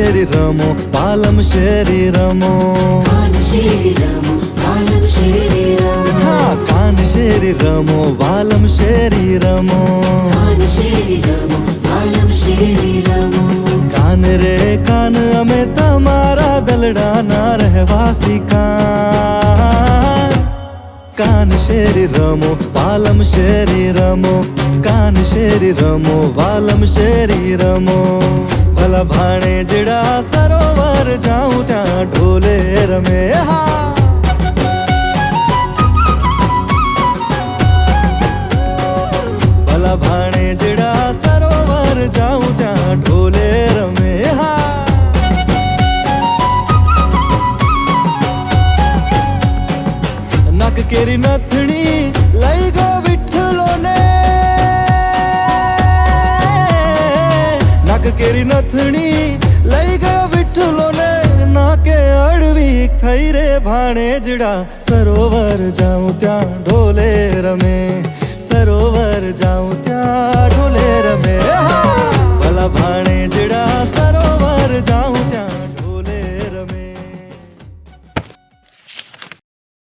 શેરી રમો વાલમ શેરી રમો કાન શેરી રમો વાલમ શેરી રમો હા કાન શેરી રમો વાલમ શેરી રમો કાન શેરી રમો વાલમ શેરી રમો કાન રે કાન અમે તમારા દલડાના રહેવાસી કાન શેરી રમો વાલમ શેરી રમો કાન શેરી રમો વાલમ શેરી રમો ભલા ભાણે જેડા સરોવર જાઉં ત્યાં ઢોલે રમે હા ભલા ભાણે જેડા સરોવર જાઉં ત્યાં ઢોલે રમે હા નક કેરી નથણી લઈ ગયો વિઠ્ઠલો ને નક કેરી નથણી લઈ ગયો વિઠ્ઠલો ને નાકે અડવી થઈ રે ભાણેજડા સરોવર જાઉં ત્યાં ઢોલે રમે સરોવર જાઉં ત્યાં ઢોલે